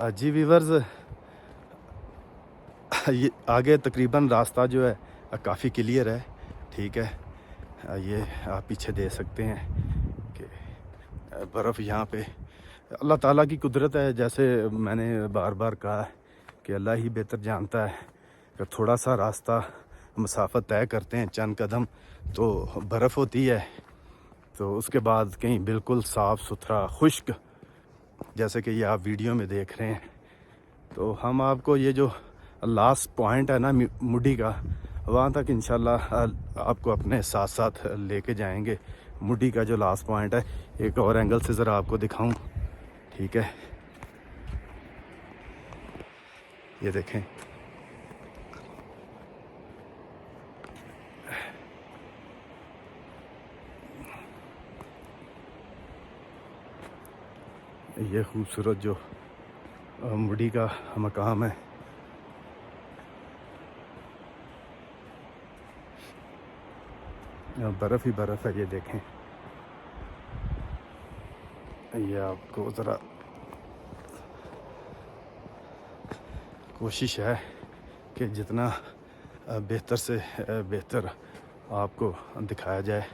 जी viewers, ये आगे तकरीबन रास्ता जो है काफ़ी क्लियर है। ठीक है, ये आप पीछे दे सकते हैं कि बर्फ़ यहाँ पे अल्लाह ताला की कुदरत है। जैसे मैंने बार बार कहा है कि अल्लाह ही बेहतर जानता है कि थोड़ा सा रास्ता मसाफ़त तय करते हैं, चंद कदम तो बर्फ़ होती है, तो उसके बाद कहीं बिल्कुल साफ़ सुथरा खुश्क, जैसे कि ये आप वीडियो में देख रहे हैं। तो हम आपको ये जो लास्ट पॉइंट है ना मुड्डी का, वहाँ तक इंशाल्लाह आपको अपने साथ साथ लेके जाएंगे। मुड्डी का जो लास्ट पॉइंट है, एक और एंगल से ज़रा आपको दिखाऊं। ठीक है, ये देखें, ये खूबसूरत जो मुड्डी का मकाम है। बर्फ़ ही बर्फ़ है, ये देखें। ये आपको ज़रा कोशिश है कि जितना बेहतर से बेहतर आपको दिखाया जाए।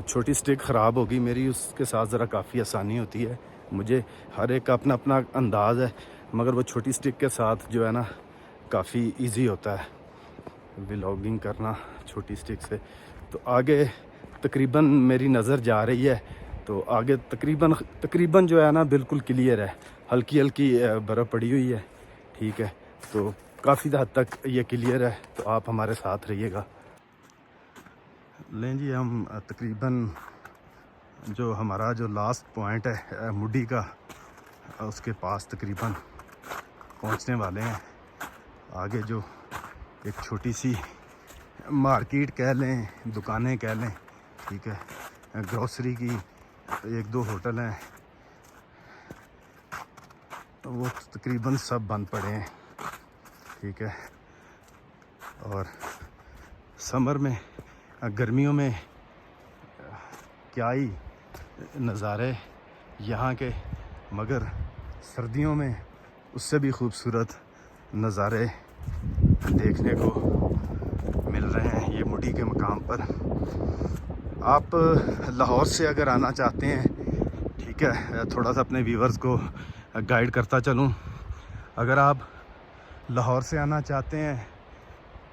छोटी स्टिक ख़राब होगी मेरी, उसके साथ ज़रा काफ़ी आसानी होती है। मुझे हर एक का अपना अपना अंदाज़ है, मगर वो छोटी स्टिक के साथ जो है ना काफ़ी इजी होता है व्लॉगिंग करना छोटी स्टिक से। तो आगे तकरीबन मेरी नज़र जा रही है, तो आगे तकरीबन जो है ना बिल्कुल क्लियर है। हल्की हल्की बर्फ़ पड़ी हुई है। ठीक है, तो काफ़ी हद तक ये क्लियर है, तो आप हमारे साथ रहिएगा। लें जी, हम तकरीबन जो हमारा जो लास्ट पॉइंट है मुड्डी का, उसके पास तकरीबन पहुंचने वाले हैं। आगे जो एक छोटी सी मार्केट कह लें, दुकानें कह लें, ठीक है, ग्रोसरी की एक दो होटल हैं, वो तकरीबन सब बंद पड़े हैं। ठीक है, और समर में, गर्मियों में क्या ही नज़ारे यहाँ के, मगर सर्दियों में उससे भी खूबसूरत नज़ारे देखने को मिल रहे हैं ये मुड्डी के मकाम पर। आप लाहौर से अगर आना चाहते हैं, ठीक है, थोड़ा सा अपने व्यूवर्स को गाइड करता चलूँ। अगर आप लाहौर से आना चाहते हैं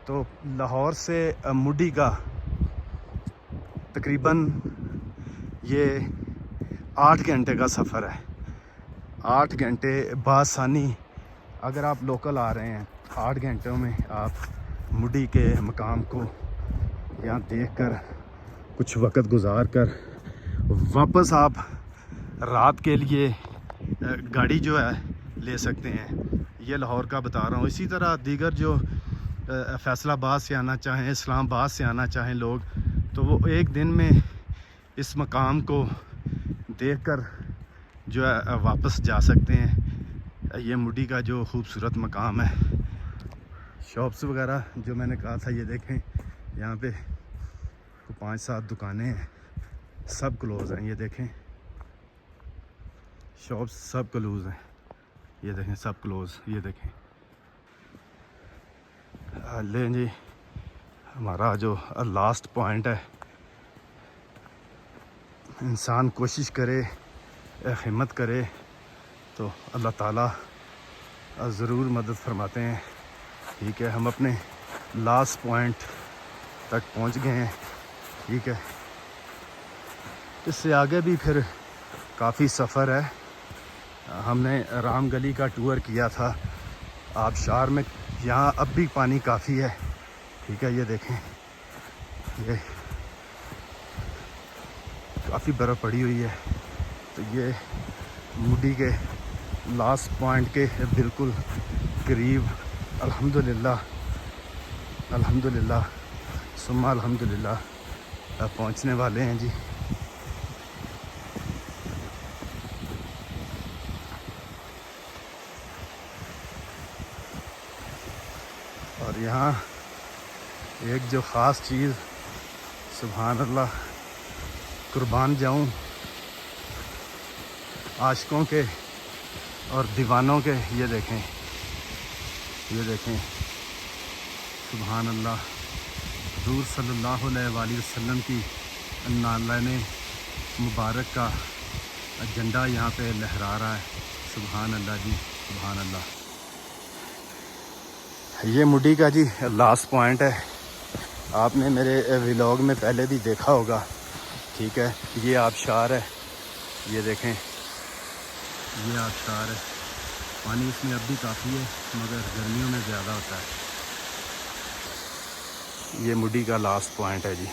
तो लाहौर से मुड्डी का तकरीबन ये 8 घंटे का सफ़र है। 8 घंटे बासानी, अगर आप लोकल आ रहे हैं, 8 घंटों में आप मुड्डी के मकाम को यहाँ देखकर कुछ वक्त गुजार कर वापस आप रात के लिए गाड़ी जो है ले सकते हैं। ये लाहौर का बता रहा हूँ। इसी तरह दीगर जो फैसलाबाद से आना चाहें, इस्लामाबाद से आना चाहें लोग, तो वो एक दिन में इस मकाम को देखकर जो है वापस जा सकते हैं। ये मुड्डी का जो खूबसूरत मकाम है। शॉप्स वगैरह जो मैंने कहा था, ये देखें, यहाँ पे 5-7 दुकानें हैं, सब क्लोज़ हैं। ये देखें, शॉप्स सब क्लोज़ हैं, ये देखें, सब क्लोज़। ये देखें, लें जी, हमारा जो लास्ट पॉइंट है। इंसान कोशिश करे, हिम्मत करे, तो अल्लाह ताला ज़रूर मदद फरमाते हैं। ठीक है, हम अपने लास्ट पॉइंट तक पहुंच गए हैं। ठीक है, इससे आगे भी फिर काफ़ी सफ़र है। हमने राम गली का टूर किया था आबशार में, यहाँ अब भी पानी काफ़ी है। ठीक है, ये देखें, ये काफ़ी बर्फ़ पड़ी हुई है। तो ये मुड्डी के लास्ट पॉइंट के बिल्कुल करीब अल्हम्दुलिल्लाह सुम्मा अल्हम्दुलिल्लाह पहुंचने वाले हैं जी। और यहाँ एक जो ख़ास चीज़, सुभान अल्लाह, कुर्बान जाऊँ आशिकों के और दीवानों के ये देखें सुभान अल्लाह, हुज़ूर सल्लल्लाहु अलैहि वसल्लम की नालाने मुबारक का झंडा यहाँ पे लहरा रहा है। सुभान अल्लाह जी, सुभान अल्लाह। ये मुड्डी का जी लास्ट पॉइंट है। आपने मेरे व्लॉग में पहले भी देखा होगा, ठीक है। ये आबशार है, ये देखें, ये आबशार है। पानी इसमें अब भी काफ़ी है मगर गर्मियों में ज़्यादा होता है। ये मुड्डी का लास्ट पॉइंट है जी।